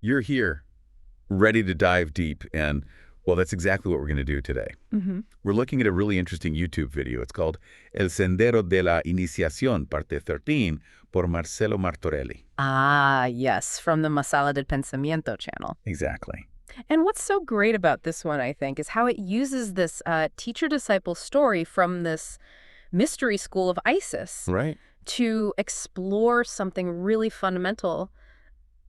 you're here, ready to dive deep, and, well, that's exactly what we're going to do today. We're looking at a really interesting YouTube video. It's called El Sendero de la Iniciación, Parte 13, por Marcelo Martorelli. Ah, yes, from the Masala del Pensamiento channel. Exactly. And what's so great about this one, I think, is how it uses this teacher-disciple story from this mystery school of ISIS Right. to explore something really fundamental.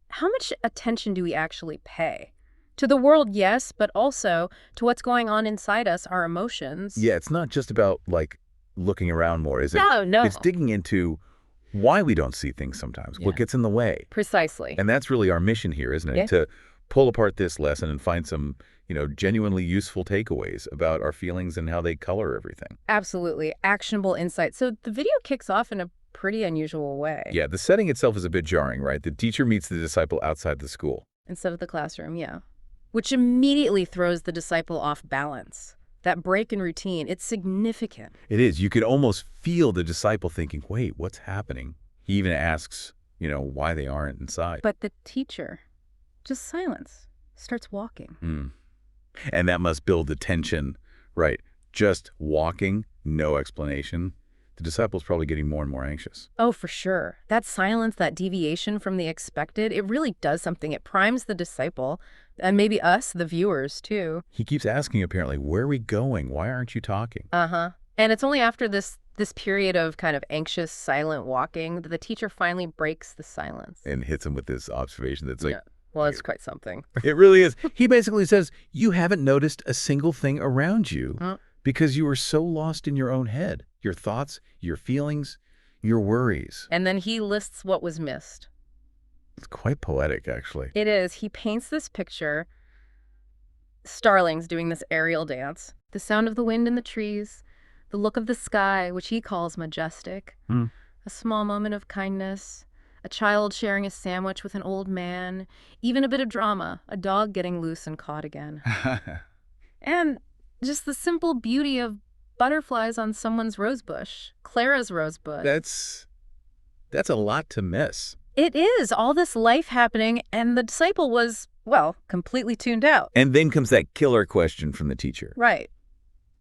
How much attention do we actually pay? To the world, yes, but also to what's going on inside us, our emotions. Yeah, it's not just about, like, looking around more, is it? No. It's digging into why we don't see things sometimes, what gets in the way. Precisely. And that's really our mission here, isn't it? Yeah. To pull apart this lesson and find some, genuinely useful takeaways about our feelings and how they color everything. Absolutely. Actionable insight. So the video kicks off in a pretty unusual way. Yeah, the setting itself is a bit jarring, right? The teacher meets the disciple outside the school. Instead of the classroom, yeah. Which immediately throws the disciple off balance. That break in routine, it's significant. It is. You could almost feel the disciple thinking, wait, what's happening? He even asks, why they aren't inside. But the teacher, just silence, starts walking. And that must build the tension, right? Just walking, no explanation. The disciple's probably getting more and more anxious. Oh, for sure. That silence, that deviation from the expected, it really does something. It primes the disciple, and maybe us, the viewers, too. He keeps asking, apparently, where are we going? Why aren't you talking? And it's only after this period of kind of anxious, silent walking that the teacher finally breaks the silence. And hits him with this observation that's like, well, it's quite something. It really is. He basically says, you haven't noticed a single thing around you because you are so lost in your own head, your thoughts, your feelings, your worries. And then he lists what was missed. It's quite poetic, actually. It is. He paints this picture, starlings doing this aerial dance, the sound of the wind in the trees, the look of the sky, which he calls majestic, a small moment of kindness, a child sharing a sandwich with an old man, even a bit of drama, a dog getting loose and caught again. And just the simple beauty of butterflies on someone's rosebush, Clara's rosebush. That's a lot to miss. It is. All this life happening, and the disciple was, well, completely tuned out. And then comes that killer question from the teacher. Right.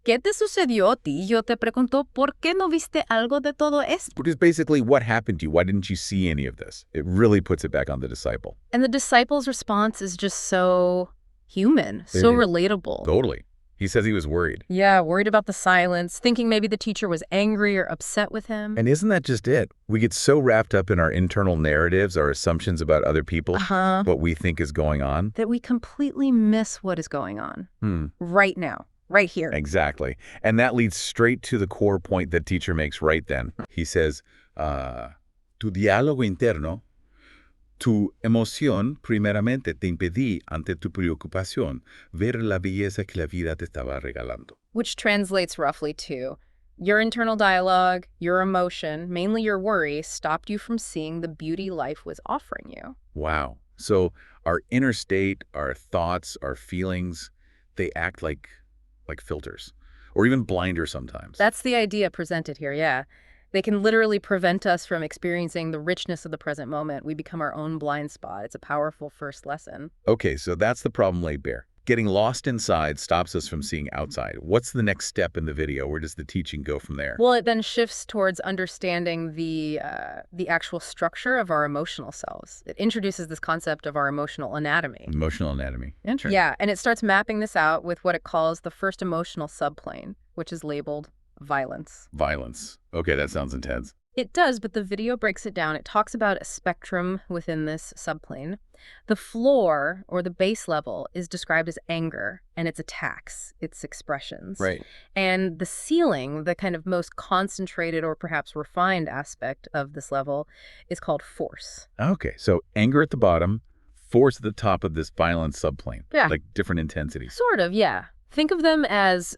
¿Qué te sucedió a ti? Yo te pregunto, ¿por qué no viste algo de todo esto? Which is basically, what happened to you? Why didn't you see any of this? It really puts it back on the disciple. And the disciple's response is just so human, so relatable. Totally. He says he was worried. Yeah, worried about the silence, thinking maybe the teacher was angry or upset with him. And isn't that just it? We get so wrapped up in our internal narratives, our assumptions about other people, what we think is going on, that we completely miss what is going on right now. Right here. Exactly. And that leads straight to the core point that teacher makes right then. He says, tu diálogo interno, tu emoción primeramente te impedí ante tu preocupación ver la belleza que la vida te estaba regalando. Which translates roughly to, your internal dialogue, your emotion, mainly your worry, stopped you from seeing the beauty life was offering you. Wow. So our inner state, our thoughts, our feelings, they act like filters, or even blinders sometimes. That's the idea presented here, yeah. They can literally prevent us from experiencing the richness of the present moment. We become our own blind spot. It's a powerful first lesson. Okay, so that's the problem laid bare. Getting lost inside stops us from seeing outside. What's the next step in the video? Where does the teaching go from there? Well, it then shifts towards understanding the actual structure of our emotional selves. It introduces this concept of our emotional anatomy. Emotional anatomy. Interesting. Yeah, and it starts mapping this out with what it calls the first emotional subplane, which is labeled violence. Violence. Okay, that sounds intense. It does, but the video breaks it down. It talks about a spectrum within this subplane. The floor, or the base level, is described as anger and its attacks, its expressions. Right. And the ceiling, the kind of most concentrated or perhaps refined aspect of this level, is called force. Okay, so anger at the bottom, force at the top of this violence subplane. Yeah. Like different intensities. Sort of, yeah. Think of them as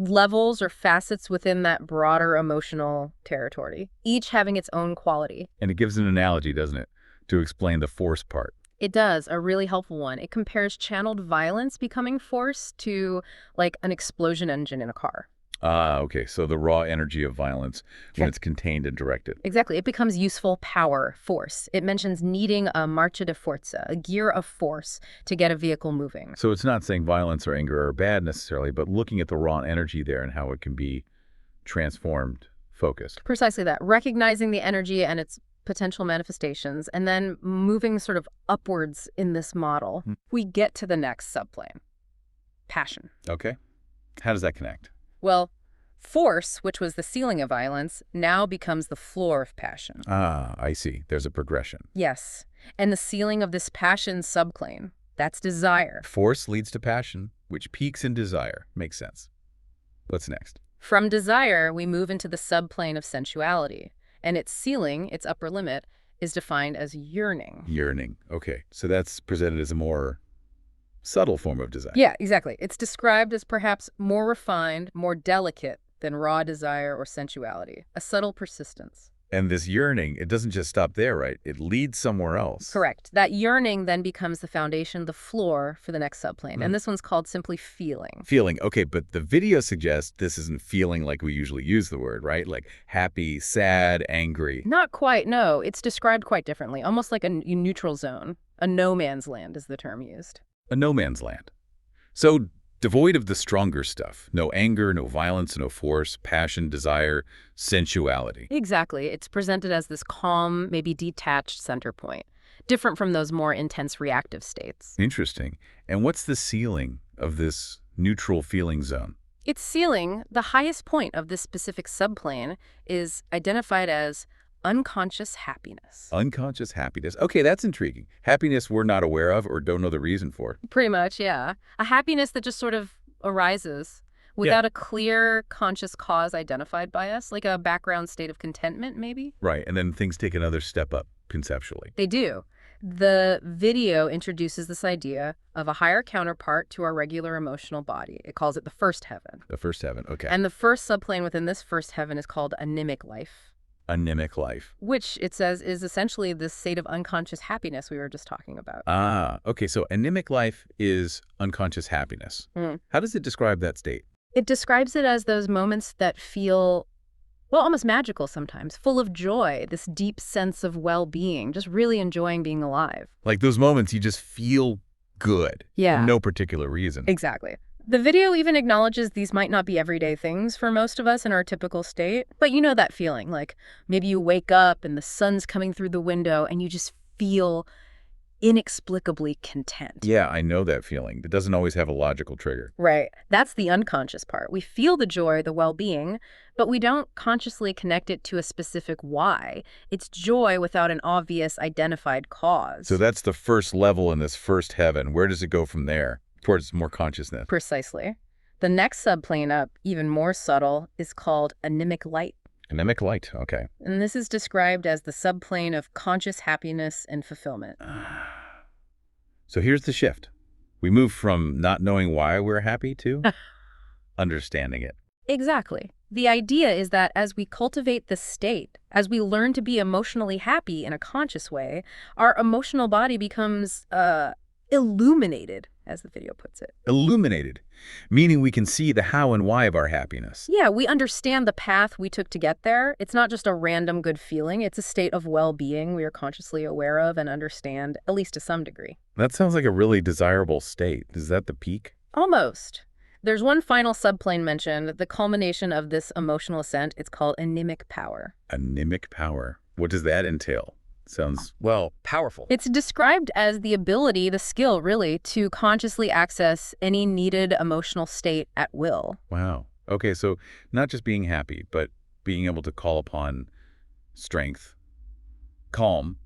levels or facets within that broader emotional territory, each having its own quality. And it gives an analogy, doesn't it, to explain the force part. It does, a really helpful one. It compares channeled violence becoming force to like an explosion engine in a car. Ah, okay. So the raw energy of violence when it's contained and directed. Exactly. It becomes useful power, force. It mentions needing a marcia di forza, a gear of force to get a vehicle moving. So it's not saying violence or anger are bad necessarily, but looking at the raw energy there and how it can be transformed, focused. Precisely that. Recognizing the energy and its potential manifestations, and then moving sort of upwards in this model, we get to the next subplane, passion. Okay. How does that connect? Well, force, which was the ceiling of violence, now becomes the floor of passion. Ah, I see. There's a progression. Yes. And the ceiling of this passion subplane, that's desire. Force leads to passion, which peaks in desire. Makes sense. What's next? From desire, we move into the subplane of sensuality, and its ceiling, its upper limit, is defined as yearning. Yearning. Okay. So that's presented as a more subtle form of desire. Yeah, exactly. It's described as perhaps more refined, more delicate than raw desire or sensuality, a subtle persistence. And this yearning, it doesn't just stop there, right? It leads somewhere else. Correct. That yearning then becomes the foundation, the floor for the next subplane. And this one's called simply feeling. Feeling. Okay, but the video suggests this isn't feeling like we usually use the word, right? Like happy, sad, angry. Not quite, no. It's described quite differently, almost like a neutral zone. A no man's land is the term used. A no man's land. So devoid of the stronger stuff. No anger, no violence, no force, passion, desire, sensuality. Exactly. It's presented as this calm, maybe detached center point, different from those more intense reactive states. Interesting. And what's the ceiling of this neutral feeling zone? Its ceiling, the highest point of this specific subplane, is identified as unconscious happiness. Unconscious happiness. Okay, that's intriguing. Happiness we're not aware of or don't know the reason for. Pretty much, yeah. A happiness that just sort of arises without a clear conscious cause identified by us, like a background state of contentment, maybe? Right, and then things take another step up conceptually. They do. The video introduces this idea of a higher counterpart to our regular emotional body. It calls it the first heaven. The first heaven, okay. And the first subplane within this first heaven is called anemic life, Anemic life. which it says is essentially this state of unconscious happiness we were just talking about. Ah, okay, so anemic life is unconscious happiness. How does it describe that state? It describes it as those moments that feel, well, almost magical sometimes, full of joy, this deep sense of well-being, just really enjoying being alive. Like those moments you just feel good. Yeah. For no particular reason. Exactly. The video even acknowledges these might not be everyday things for most of us in our typical state, but you know that feeling, like maybe you wake up and the sun's coming through the window and you just feel inexplicably content. Yeah, I know that feeling. It doesn't always have a logical trigger. Right. That's the unconscious part. We feel the joy, the well-being, but we don't consciously connect it to a specific why. It's joy without an obvious identified cause. So that's the first level in this first heaven. Where does it go from there? Towards more consciousness. Precisely. The next subplane up, even more subtle, is called anemic light. Anemic light, okay. And this is described as the subplane of conscious happiness and fulfillment. So here's the shift. We move from not knowing why we're happy to understanding it. Exactly. The idea is that as we cultivate this state, as we learn to be emotionally happy in a conscious way, our emotional body becomes illuminated, as the video puts it. Illuminated, meaning we can see the how and why of our happiness. Yeah, we understand the path we took to get there. It's not just a random good feeling. It's a state of well-being we are consciously aware of and understand, at least to some degree. That sounds like a really desirable state. Is that the peak? Almost. There's one final subplane mentioned, the culmination of this emotional ascent. It's called anemic power. Anemic power. What does that entail? Sounds, well, powerful. It's described as the ability, the skill really, to consciously access any needed emotional state at will. Wow. Okay, so not just being happy, but being able to call upon strength, calm,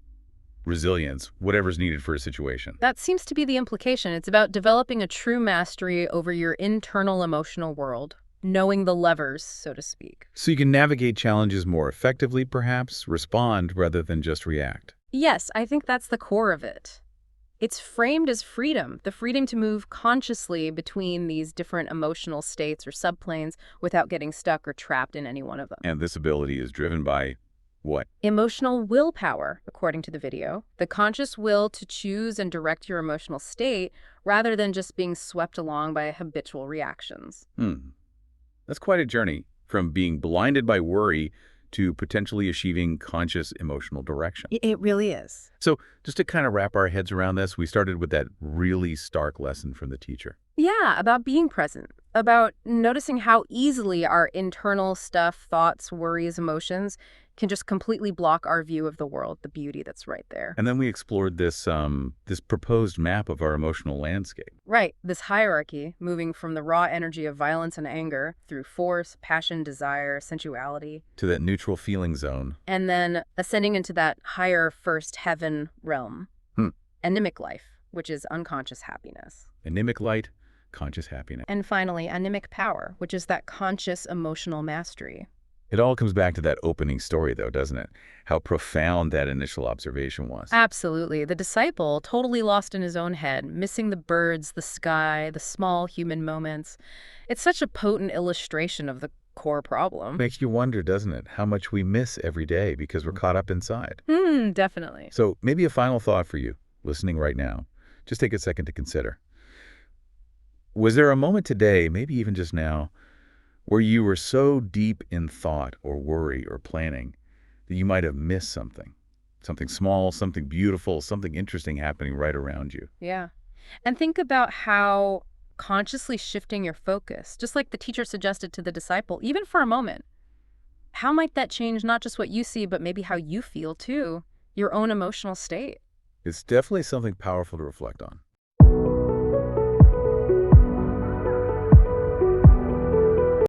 resilience, whatever's needed for a situation. That seems to be the implication. It's about developing a true mastery over your internal emotional world, knowing the levers, so to speak. So you can navigate challenges more effectively, perhaps, respond rather than just react. Yes, I think that's the core of it. It's framed as freedom, the freedom to move consciously between these different emotional states or subplanes without getting stuck or trapped in any one of them. And this ability is driven by what? Emotional willpower, according to the video. The conscious will to choose and direct your emotional state rather than just being swept along by habitual reactions. That's quite a journey from being blinded by worry to potentially achieving conscious emotional direction. It really is. So just to kind of wrap our heads around this, we started with that really stark lesson from the teacher. Yeah, about being present, about noticing how easily our internal stuff, thoughts, worries, emotions can just completely block our view of the world, the beauty that's right there. And then we explored this proposed map of our emotional landscape. Right, this hierarchy, moving from the raw energy of violence and anger through force, passion, desire, sensuality, To that neutral feeling zone. and then ascending into that higher first heaven realm, Hmm. anemic life, which is unconscious happiness. Anemic light, conscious happiness. And finally, anemic power, which is that conscious emotional mastery. It all comes back to that opening story, though, doesn't it? How profound that initial observation was. Absolutely. The disciple, totally lost in his own head, missing the birds, the sky, the small human moments. It's such a potent illustration of the core problem. Makes you wonder, doesn't it, how much we miss every day because we're caught up inside. Definitely. So maybe a final thought for you, listening right now. Just take a second to consider. Was there a moment today, maybe even just now, where you were so deep in thought or worry or planning that you might have missed something? Something small, something beautiful, something interesting happening right around you. Yeah. And think about how consciously shifting your focus, just like the teacher suggested to the disciple, even for a moment, how might that change not just what you see, but maybe how you feel too, your own emotional state? It's definitely something powerful to reflect on.